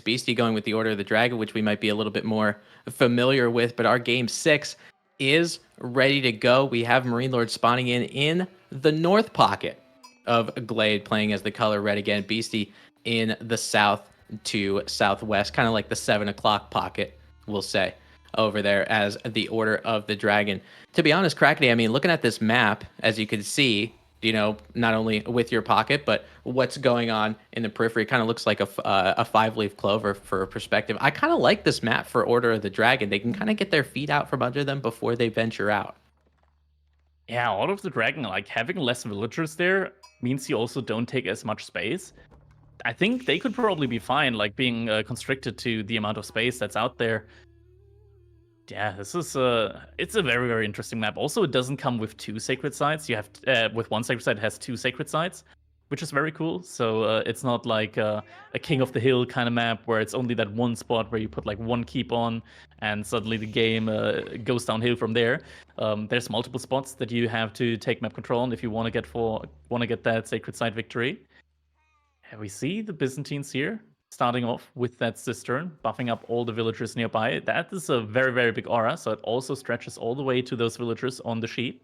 Beasty going with the Order of the Dragon, which we might be a little bit more familiar with, but our game 6 is ready to go. We have MarinelorD spawning in the north pocket of Glade, playing as the color red again. Beasty in the south to southwest, kind of like the 7 o'clock pocket, we'll say, over there as the Order of the Dragon. To be honest, Crackedy, I mean, looking at this map, as you can see, you know, not only with your pocket, but what's going on in the periphery, kind of looks like a 5-leaf clover for perspective. I kind of like this map for Order of the Dragon. They can kind of get their feet out from under them before they venture out. Yeah, Order of the Dragon, like having less villagers there means you also don't take as much space. I think they could probably be fine, like being constricted to the amount of space that's out there. Yeah, this is it's a very, very interesting map. Also, it doesn't come with 2 sacred sites. You have with 1 sacred site, it has 2 sacred sites, which is very cool. So it's not like a King of the Hill kind of map where it's only that one spot where you put like 1 keep on, and suddenly the game goes downhill from there. There's multiple spots that you have to take map control on if you want to get that sacred site victory. And we see the Byzantines here, starting off with that cistern, buffing up all the villagers nearby. That is a very, very big aura, so it also stretches all the way to those villagers on the sheep.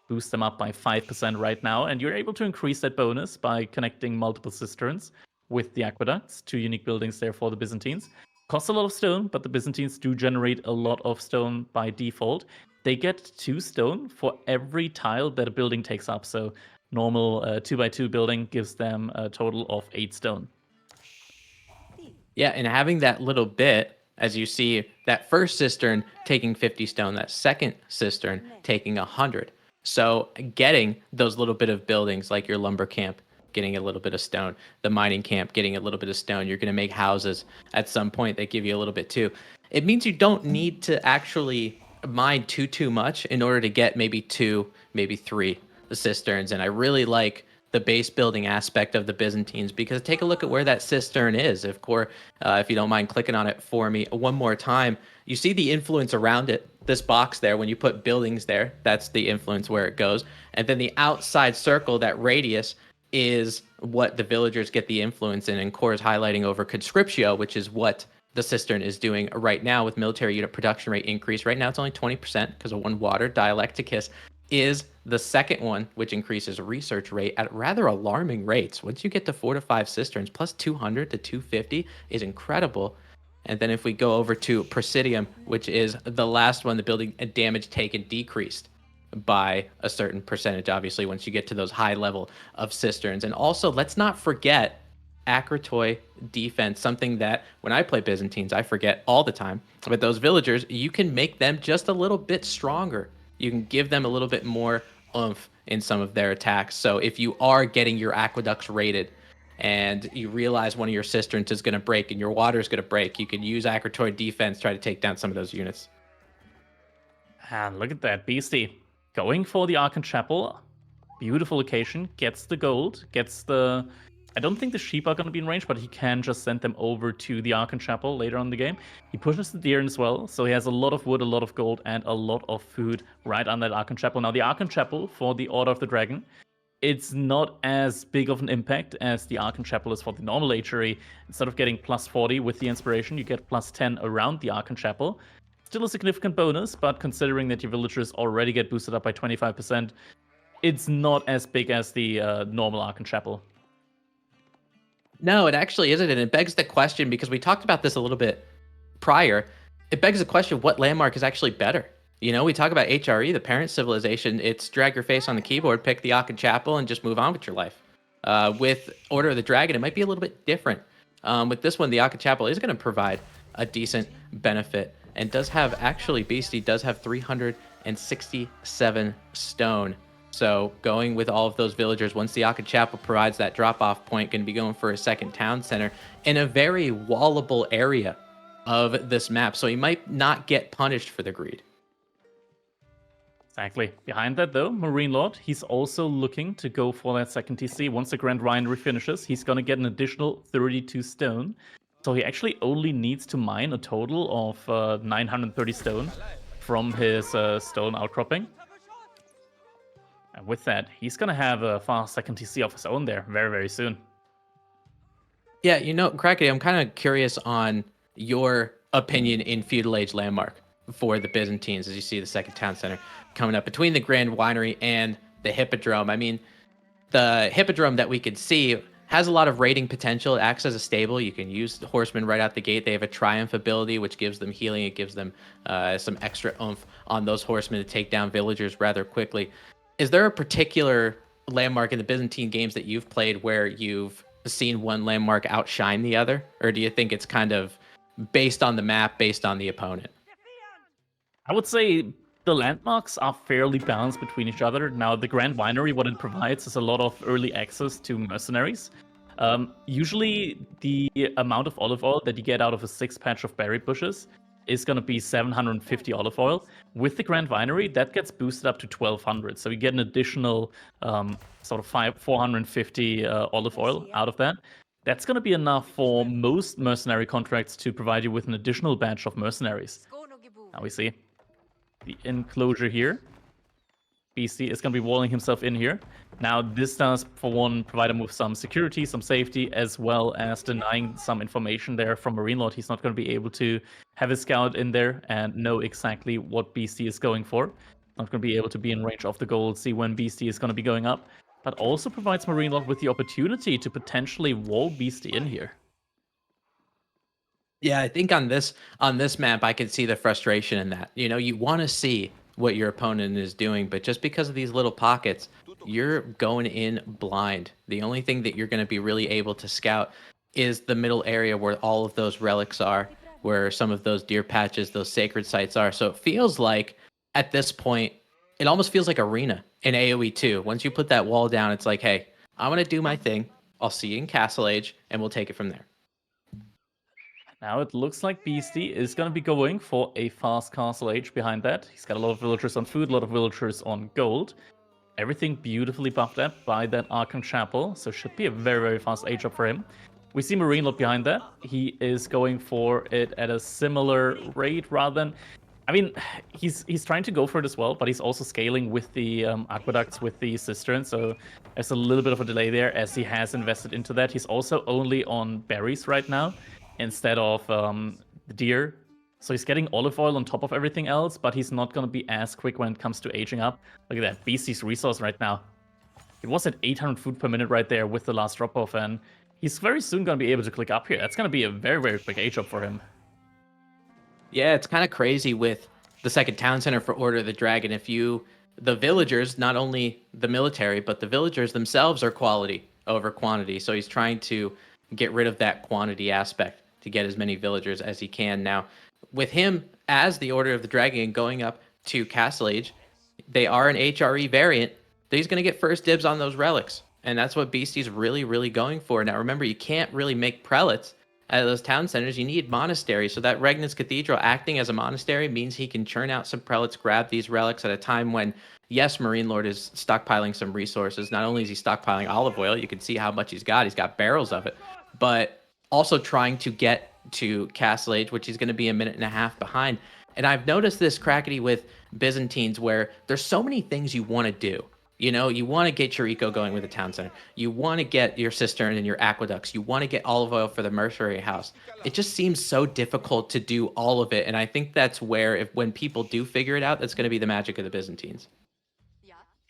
Boost them up by 5% right now, and you're able to increase that bonus by connecting multiple cisterns with the aqueducts, 2 unique buildings there for the Byzantines. Costs a lot of stone, but the Byzantines do generate a lot of stone by default. They get 2 stone for every tile that a building takes up, so normal 2x2 building gives them a total of 8 stone. Yeah, and having that little bit, as you see, that first cistern taking 50 stone, that second cistern taking 100. So getting those little bit of buildings like your lumber camp, getting a little bit of stone, the mining camp, getting a little bit of stone. You're going to make houses at some point that give you a little bit too. It means you don't need to actually mine too much in order to get maybe 2, maybe 3 cisterns. And I really like the base building aspect of the Byzantines, because take a look at where that cistern is. If you don't mind clicking on it for me one more time, you see the influence around it, this box there. When you put buildings there, that's the influence where it goes. And then the outside circle, that radius, is what the villagers get the influence in. And Core is highlighting over Conscriptio, which is what the cistern is doing right now with military unit production rate increase. Right now it's only 20% because of 1 water. Dialecticus is the second one, which increases research rate at rather alarming rates. Once you get to 4 to 5 cisterns, plus 200 to 250 is incredible. And then if we go over to Presidium, which is the last one, the building damage taken decreased by a certain percentage, obviously, once you get to those high level of cisterns. And also, let's not forget Akratoi defense, something that when I play Byzantines, I forget all the time. But those villagers, you can make them just a little bit stronger. You can give them a little bit more oomph in some of their attacks. So if you are getting your aqueducts raided and you realize one of your cisterns is going to break and your water is going to break, you can use Akratoi defense, try to take down some of those units. And look at that, Beasty. Going for the Archon Chapel. Beautiful location. Gets the gold. Gets the... I don't think the sheep are going to be in range, but he can just send them over to the Archon Chapel later on in the game. He pushes the deer in as well, so he has a lot of wood, a lot of gold, and a lot of food right on that Archon Chapel. Now, the Archon Chapel for the Order of the Dragon, it's not as big of an impact as the Archon Chapel is for the normal HRE. Instead of getting plus 40 with the Inspiration, you get plus 10 around the Archon Chapel. Still a significant bonus, but considering that your villagers already get boosted up by 25%, it's not as big as the normal Archon Chapel. No, it actually isn't. And it begs the question, because we talked about this a little bit prior, it begs the question, what landmark is actually better? You know, we talk about HRE, the parent civilization. It's drag your face on the keyboard, pick the Archon Chapel, and just move on with your life. With Order of the Dragon, it might be a little bit different. With this one, the Archon Chapel is going to provide a decent benefit, and does have, actually, Beasty does have 367 stone. So going with all of those villagers, once the Archon Chapel provides that drop-off point, going to be going for a second town center in a very wallable area of this map. So he might not get punished for the greed. Exactly. Behind that, though, MarinelorD, he's also looking to go for that second TC. Once the Grand Refinery finishes, he's going to get an additional 32 stone. So he actually only needs to mine a total of 930 stone from his stone outcropping. And with that, he's going to have a fast second TC of his own there very, very soon. Yeah, Crackedy, I'm kind of curious on your opinion in feudal age landmark for the Byzantines as you see the second town center coming up between the Grand Winery and the Hippodrome. I mean, the Hippodrome that we could see has a lot of raiding potential. It acts as a stable. You can use the horsemen right out the gate. They have a triumph ability, which gives them healing. It gives them some extra oomph on those horsemen to take down villagers rather quickly. Is there a particular landmark in the Byzantine games that you've played where you've seen one landmark outshine the other? Or do you think it's kind of based on the map, based on the opponent? I would say the landmarks are fairly balanced between each other. Now, the Grand Winery, what it provides is a lot of early access to mercenaries. Usually, the amount of olive oil that you get out of a 6 patch of berry bushes is going to be 750 olive oil. With the Grand Winery, that gets boosted up to 1200. So you get an additional sort of 450 olive oil out of that. That's going to be enough for most mercenary contracts to provide you with an additional batch of mercenaries. Now we see the enclosure here. Beasty is going to be walling himself in here. Now, this does, for one, provide him with some security, some safety, as well as denying some information there from MarinelorD. He's not going to be able to have his scout in there and know exactly what Beasty is going for. Not going to be able to be in range of the goal, see when Beasty is going to be going up. But also provides MarinelorD with the opportunity to potentially wall Beasty in here. Yeah, I think on this map, I could see the frustration in that. You want to see what your opponent is doing, but just because of these little pockets, you're going in blind. The only thing that you're going to be really able to scout is the middle area where all of those relics are, where some of those deer patches, those sacred sites are. So it feels like at this point, it almost feels like arena in AoE 2. Once you put that wall down, it's like, hey, I'm going to do my thing. I'll see you in Castle Age, and we'll take it from there. Now it looks like Beasty is going to be going for a fast Castle Age behind that. He's got a lot of villagers on food, a lot of villagers on gold. Everything beautifully buffed up by that Arkham Chapel, so should be a very, very fast age up for him. We see MarinelorD behind that. He is going for it at a similar rate rather than... I mean, he's trying to go for it as well, but he's also scaling with the aqueducts, with the cisterns, so there's a little bit of a delay there as he has invested into that. He's also only on berries right now, instead of the deer. So he's getting olive oil on top of everything else, but he's not going to be as quick when it comes to aging up. Look at that, Beasty's resource right now. It was at 800 food per minute right there with the last drop-off, and he's very soon going to be able to click up here. That's going to be a very, very quick age up for him. Yeah, it's kind of crazy with the second town center for Order of the Dragon. The villagers, not only the military, but the villagers themselves are quality over quantity. So he's trying to get rid of that quantity aspect to get as many villagers as he can. Now, with him as the Order of the Dragon going up to Castle Age, they are an HRE variant. He's going to get first dibs on those relics. And that's what Beasty's really, really going for. Now, remember, you can't really make prelates out of those town centers. You need monasteries. So that Regnitz Cathedral acting as a monastery means he can churn out some prelates, grab these relics at a time when, yes, MarinelorD is stockpiling some resources. Not only is he stockpiling olive oil, you can see how much he's got. He's got barrels of it. But also trying to get to Castle Age, which he's going to be a minute and a half behind. And I've noticed this, Crackedy, with Byzantines, where there's so many things you want to do. You want to get your eco going with the town center. You want to get your cistern and your aqueducts. You want to get olive oil for the mercenary house. It just seems so difficult to do all of it. And I think that's where, when people do figure it out, that's going to be the magic of the Byzantines.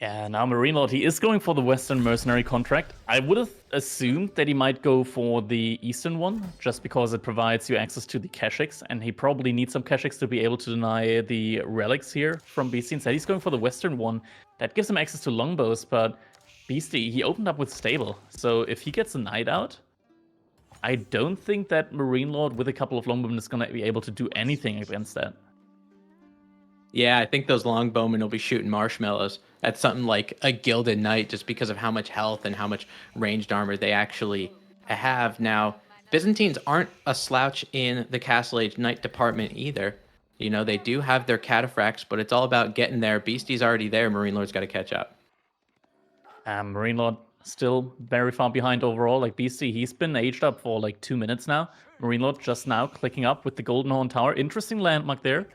Yeah, now MarinelorD, he is going for the Western Mercenary contract. I would have assumed that he might go for the Eastern one, just because it provides you access to the Keshiks, and he probably needs some Keshiks to be able to deny the relics here from Beasty. Instead, he's going for the Western one. That gives him access to longbows, but Beasty, he opened up with Stable. So if he gets a Knight out, I don't think that MarinelorD with a couple of longbowmen is going to be able to do anything against that. Yeah, I think those longbowmen will be shooting marshmallows at something like a Gilded Knight just because of how much health and how much ranged armor they actually have. Now, Byzantines aren't a slouch in the Castle Age Knight department either. They do have their cataphracts, but it's all about getting there. Beasty's already there. MarinelorD's got to catch up. MarinelorD still very far behind overall. Like Beasty, he's been aged up for like 2 minutes now. MarinelorD just now clicking up with the Golden Horn Tower. Interesting landmark there.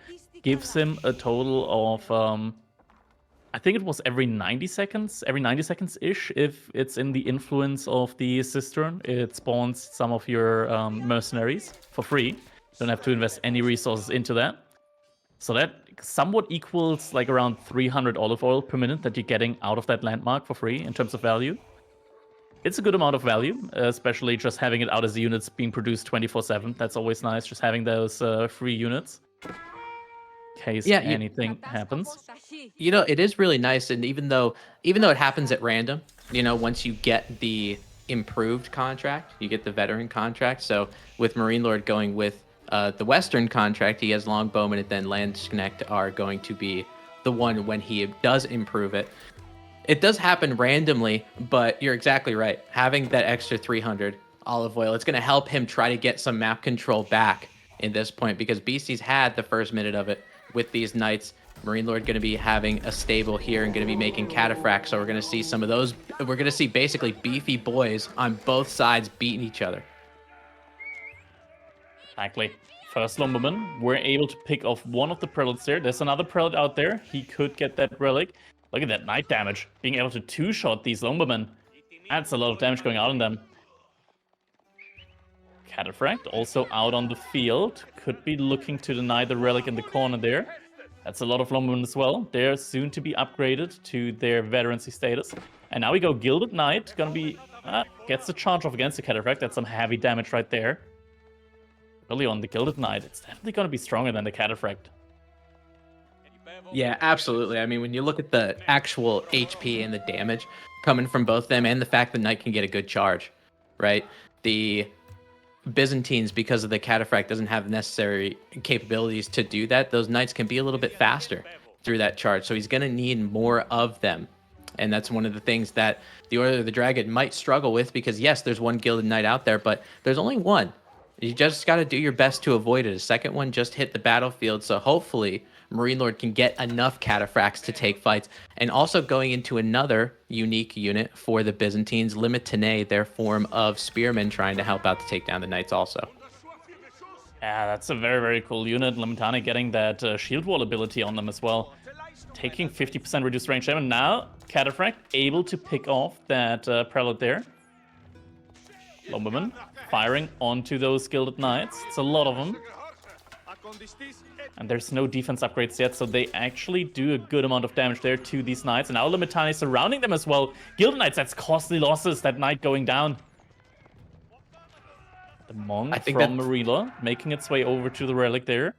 Gives him a total of, I think it was every 90 seconds-ish, if it's in the influence of the cistern, it spawns some of your mercenaries for free. Don't have to invest any resources into that. So that somewhat equals like around 300 olive oil per minute that you're getting out of that landmark for free in terms of value. It's a good amount of value, especially just having it out as units being produced 24/7. That's always nice, just having those free units in case Yeah, anything happens. it is really nice, and even though it happens at random, once you get the improved contract, you get the veteran contract. So with MarinelorD going with the Western contract, he has Longbowman, and then Landsknecht are going to be the one when he does improve it. It does happen randomly, but you're exactly right. Having that extra 300 olive oil, it's going to help him try to get some map control back in this point, because Beasty's had the first minute of it with these knights. MarinelorD going to be having a stable here and going to be making cataphracts, so we're going to see some of those. We're going to see basically beefy boys on both sides beating each other. Exactly. First Lumberman, we're able to pick off one of the prelates there. There's another prelate out there. He could get that relic. Look at that knight damage. Being able to two-shot these Lumbermen. That's a lot of damage going out on them. Cataphract also out on the field. Could be looking to deny the relic in the corner there. That's a lot of Lumbermen as well. They're soon to be upgraded to their veterancy status. And now we go Gilded Knight. Gonna be... gets the charge off against the Cataphract. That's some heavy damage right there. Really on the Gilded Knight, it's definitely going to be stronger than the Cataphract. Yeah, absolutely. I mean, when you look at the actual HP and the damage coming from both of them, and the fact that Knight can get a good charge, right? The Byzantines, because of the Cataphract, doesn't have necessary capabilities to do that. Those Knights can be a little bit faster through that charge, so he's going to need more of them. And that's one of the things that the Order of the Dragon might struggle with, because yes, there's one Gilded Knight out there, but there's only one. You just got to do your best to avoid it. A second one just hit the battlefield, so hopefully MarinelorD can get enough cataphracts to take fights. And also going into another unique unit for the Byzantines, Limitane, their form of spearmen, trying to help out to take down the knights also. Yeah, that's a very, very cool unit. Limitane getting that shield wall ability on them as well. Taking 50% reduced range damage. Now, Cataphract able to pick off that prelate there. Lumberman firing onto those Gilded Knights. It's a lot of them. And there's no defense upgrades yet, so they actually do a good amount of damage there to these Knights. And now Limitane is surrounding them as well. Gilded Knights, that's costly losses, that Knight going down. The Monk from MarinelorD making its way over to the relic there.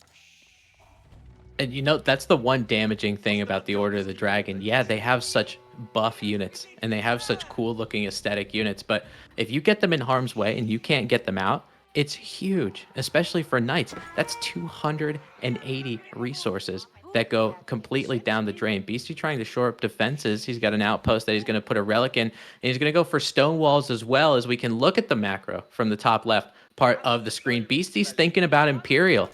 And that's the one damaging thing about the Order of the Dragon. Yeah, they have such buff units, and they have such cool looking aesthetic units, but if you get them in harm's way and you can't get them out, it's huge, especially for knights. That's 280 resources that go completely down the drain. Beasty trying to shore up defenses. He's got an outpost that he's going to put a relic in, and he's going to go for stone walls as well. As we can look at the macro from the top left part of the screen, Beasty's thinking about Imperial.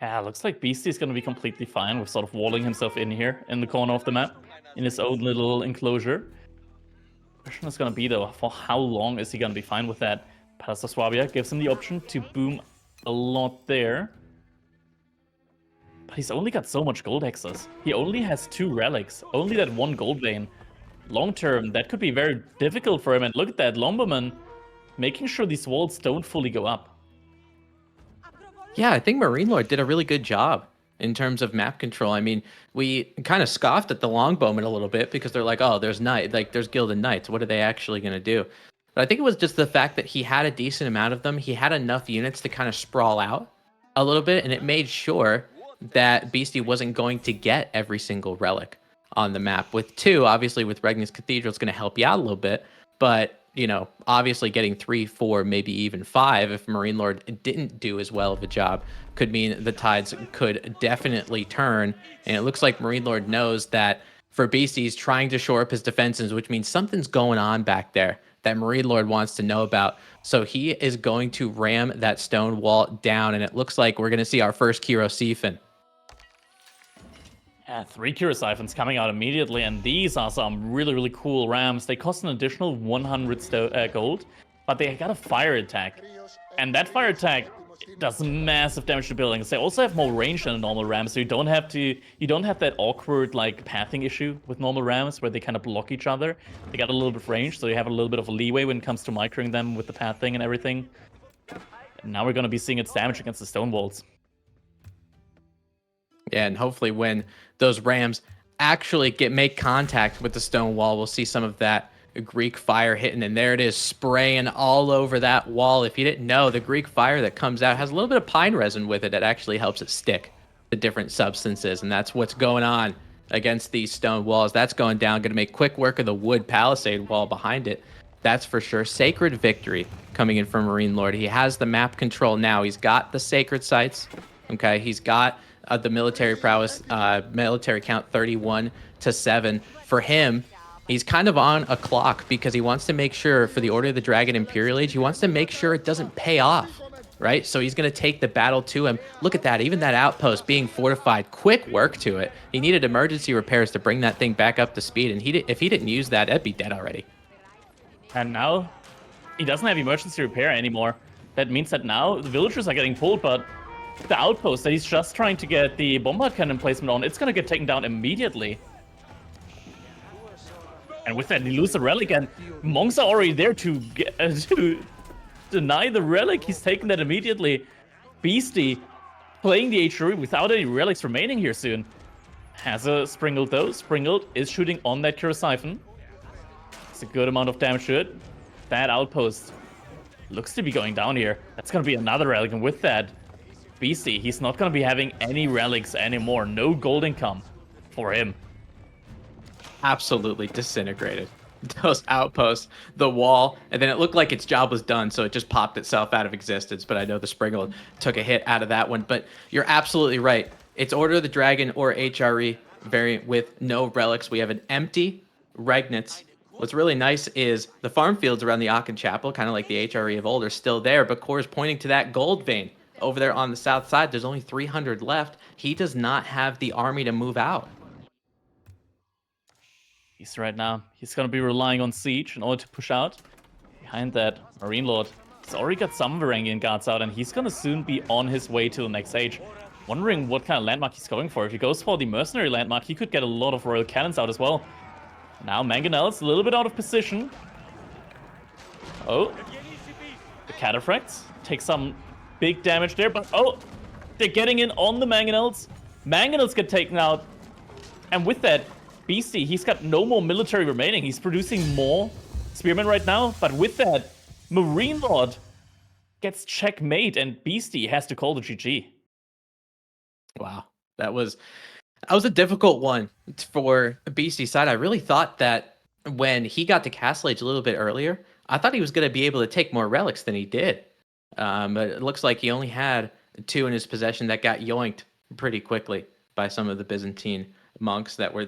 Yeah, looks like Beasty's going to be completely fine with sort of walling himself in here in the corner of the map, in his own little enclosure. Question is going to be, though, for how long is he going to be fine with that? Palace of Swabia gives him the option to boom a lot there. But he's only got so much gold excess. He only has 2 relics, only that 1 gold vein. Long term, that could be very difficult for him. And look at that, Lumberman making sure these walls don't fully go up. Yeah, I think MarinelorD did a really good job in terms of map control. I mean, we kind of scoffed at the Longbowmen a little bit because they're like, oh, there's Gilded Knights. What are they actually going to do? But I think it was just the fact that he had a decent amount of them. He had enough units to kind of sprawl out a little bit, and it made sure that Beasty wasn't going to get every single relic on the map. With 2, obviously with Regnus Cathedral, it's going to help you out a little bit, but obviously getting 3, 4, maybe even 5, if MarinelorD didn't do as well of a job, could mean the tides could definitely turn. And it looks like MarinelorD knows that for Beasty, he's trying to shore up his defenses, which means something's going on back there that MarinelorD wants to know about. So he is going to ram that stone wall down, and it looks like we're going to see our first Kiro Siphon. Yeah, 3 Kiro Siphons coming out immediately, and these are some really, really cool rams. They cost an additional 100 gold, but they got a fire attack. And that fire attack does massive damage to buildings. They also have more range than a normal ram, so you don't have that awkward like pathing issue with normal rams where they kind of block each other. They got a little bit of range, so you have a little bit of a leeway when it comes to microing them with the pathing and everything. And now we're gonna be seeing its damage against the stone walls. Yeah, and hopefully when those rams actually make contact with the stone wall, we'll see some of that Greek fire hitting, and there it is, spraying all over that wall. If you didn't know, the Greek fire that comes out has a little bit of pine resin with it that actually helps it stick to different substances, and that's what's going on against these stone walls. That's going down, going to make quick work of the wood palisade wall behind it. That's for sure. Sacred victory coming in from MarinelorD. He has the map control now. He's got the sacred sites. Okay, he's got the military prowess, military count 31-7. For him, he's kind of on a clock because he wants to make sure for the Order of the Dragon Imperial Age, he wants to make sure it doesn't pay off, right? So he's going to take the battle to him. Look at that. Even that outpost being fortified, quick work to it. He needed emergency repairs to bring that thing back up to speed. And if he didn't use that, it'd be dead already. And now he doesn't have emergency repair anymore. That means that now the villagers are getting pulled, but the outpost that he's just trying to get the bombard cannon placement on, it's going to get taken down immediately. And with that, he loses the relic, and monks are already there to deny the relic. He's taking that immediately. Beasty playing the HRE without any relics remaining here soon. Has a Springled though. Springled is shooting on that Siphon. It's a good amount of damage to it. That outpost looks to be going down here. That's going to be another relic, and with that, Beasty, he's not going to be having any relics anymore. No gold income for him. Absolutely disintegrated. Those outposts, the wall, and then it looked like its job was done, so it just popped itself out of existence. But I know the Springle took a hit out of that one. But you're absolutely right. It's Order of the Dragon or HRE variant with no relics. We have an empty Regnitz. What's really nice is the farm fields around the Aachen Chapel, kind of like the HRE of old, are still there. But Core is pointing to that gold vein over there on the south side. There's only 300 left. He does not have the army to move out. He's right now. He's going to be relying on siege in order to push out. Behind that, MarinelorD. He's already got some Varangian guards out, and he's going to soon be on his way to the next age. Wondering what kind of landmark he's going for. If he goes for the Mercenary landmark, he could get a lot of Royal Cannons out as well. Now Mangonel's a little bit out of position. Oh. The Cataphracts take some big damage there, but oh! They're getting in on the Mangonels. Mangonels get taken out. And with that, Beasty, he's got no more military remaining. He's producing more spearmen right now, but with that, MarinelorD gets checkmate, and Beasty has to call the GG. Wow, that was a difficult one for Beasty's side. I really thought that when he got to Castle Age a little bit earlier, I thought he was going to be able to take more relics than he did. But it looks like he only had 2 in his possession that got yoinked pretty quickly by some of the Byzantine monks that were